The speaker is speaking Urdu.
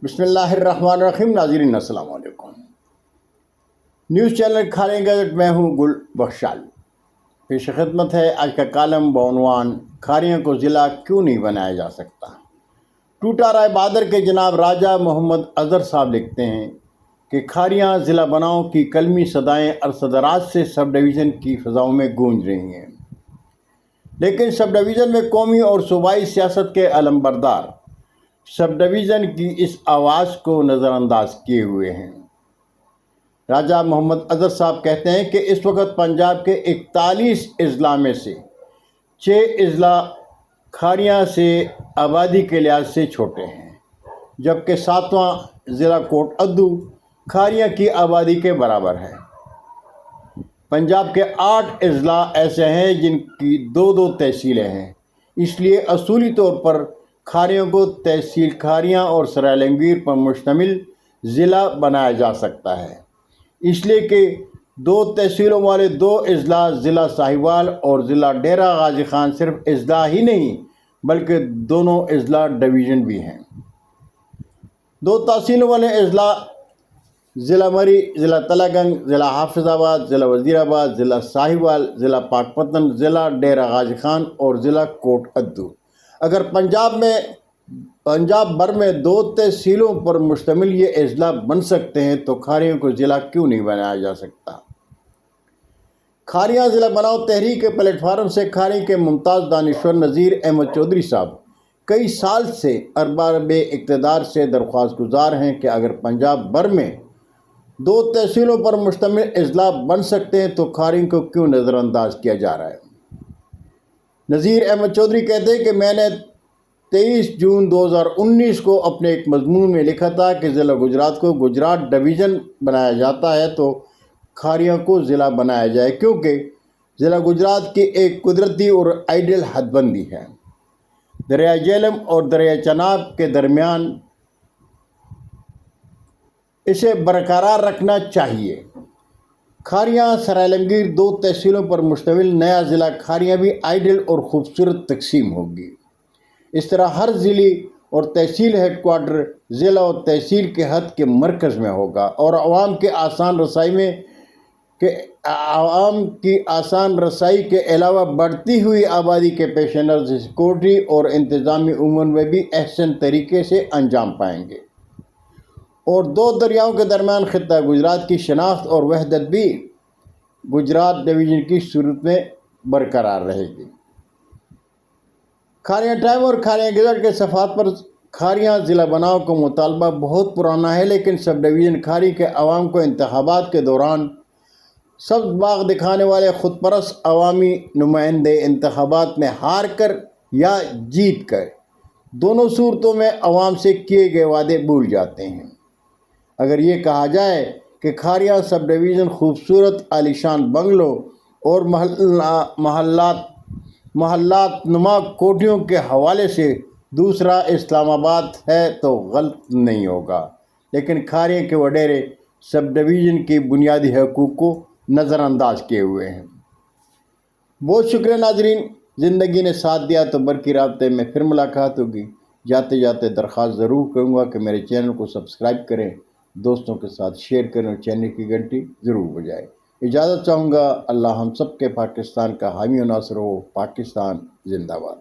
بسم اللہ الرحمن الرحیم۔ ناظرین السلام علیکم۔ نیوز چینل کھاریں گزٹ میں ہوں گل بخشال۔ پیش خدمت ہے آج کا کالم بعنوان کھاریوں کو ضلع کیوں نہیں بنایا جا سکتا۔ ٹوٹا رائے بہادر کے جناب راجہ محمد اظہر صاحب لکھتے ہیں کہ کھاریاں ضلع بناؤ کی کلمی صدائیں ارصدراج سے سب ڈویژن کی فضاؤں میں گونج رہی ہیں، لیکن سب ڈویژن میں قومی اور صوبائی سیاست کے علمبردار سب ڈویژن کی اس آواز کو نظر انداز کیے ہوئے ہیں۔ راجہ محمد اظہر صاحب کہتے ہیں کہ اس وقت پنجاب کے 41 اضلاع میں سے 6 اضلاع کھاریاں سے آبادی کے لحاظ سے چھوٹے ہیں، جبکہ 7واں ضلع کوٹ ادو کھاریاں کی آبادی کے برابر ہے۔ پنجاب کے 8 اضلاع ایسے ہیں جن کی 2 تحصیلیں ہیں، اس لیے اصولی طور پر کھاریوں کو تحصیل کھاریاں اور سرائے عالمگیر پر مشتمل ضلع بنایا جا سکتا ہے، اس لیے کہ 2 تحصیلوں والے 2 اضلاع ضلع ساہیوال اور ضلع ڈیرہ غازی خان صرف اضلاع ہی نہیں بلکہ دونوں اضلاع ڈویژن بھی ہیں۔ 2 تحصیلوں والے اضلاع ضلع مری، ضلع تلہ گنگ، ضلع حافظ آباد، ضلع وزیر آباد، ضلع ساہیوال، ضلع پاکپتن، ضلع ڈیرہ غازی خان اور ضلع کوٹ ادو اگر پنجاب بھر میں 2 تحصیلوں پر مشتمل یہ اضلاع بن سکتے ہیں تو کھاریوں کو ضلع کیوں نہیں بنایا جا سکتا۔ کھاریاں ضلع بناؤ تحریک کے پلیٹ فارم سے کھاری کے ممتاز دانشور نذیر احمد چودھری صاحب کئی سال سے ارباب اقتدار سے درخواست گزار ہیں کہ اگر پنجاب بھر میں 2 تحصیلوں پر مشتمل اضلاع بن سکتے ہیں تو کھاریوں کو کیوں نظر انداز کیا جا رہا ہے۔ نذیر احمد چودھری کہتے ہیں کہ میں نے 23 جون 2019 کو اپنے ایک مضمون میں لکھا تھا کہ ضلع گجرات کو گجرات ڈویژن بنایا جاتا ہے تو کھاریوں کو ضلع بنایا جائے، کیونکہ ضلع گجرات کی ایک قدرتی اور آئیڈیل حد بندی ہے۔ دریائے جہلم اور دریائے چناب کے درمیان اسے برقرار رکھنا چاہیے۔ کھاریاں سرائے عالمگیر 2 تحصیلوں پر مشتمل نیا ضلع کھاریاں بھی آئیڈیل اور خوبصورت تقسیم ہوگی۔ اس طرح ہر ضلع اور تحصیل ہیڈ کوارٹر ضلع اور تحصیل کے حد کے مرکز میں ہوگا اور عوام کی آسان رسائی کے علاوہ بڑھتی ہوئی آبادی کے پیش نظر سیکورٹی اور انتظامی امور میں بھی احسن طریقے سے انجام پائیں گے، اور 2 دریاؤں کے درمیان خطہ گجرات کی شناخت اور وحدت بھی گجرات ڈویژن کی صورت میں برقرار رہے گی۔ کھاریاں ٹائم اور کھاریاں گزٹ کے صفحات پر کھاریاں ضلع بناؤ کا مطالبہ بہت پرانا ہے، لیکن سب ڈویژن کھاری کے عوام کو انتخابات کے دوران سبز باغ دکھانے والے خود پرست عوامی نمائندے انتخابات میں ہار کر یا جیت کر دونوں صورتوں میں عوام سے کیے گئے وعدے بھول جاتے ہیں۔ اگر یہ کہا جائے کہ کھاریاں سب ڈویژن خوبصورت عالیشان بنگلوں اور محلات نما کوٹھیوں کے حوالے سے دوسرا اسلام آباد ہے تو غلط نہیں ہوگا، لیکن کھاریاں کے وڈیرے سب ڈویژن کی بنیادی حقوق کو نظر انداز کیے ہوئے ہیں۔ بہت شکریہ ناظرین، زندگی نے ساتھ دیا تو برقی رابطے میں پھر ملاقات ہوگی۔ جاتے جاتے درخواست ضرور کروں گا کہ میرے چینل کو سبسکرائب کریں، دوستوں کے ساتھ شیئر کریں اور چینل کی گھنٹی ضرور بجائیں۔ اجازت چاہوں گا۔ اللہ ہم سب کے پاکستان کا حامی و ناصر ہو۔ پاکستان زندہ باد۔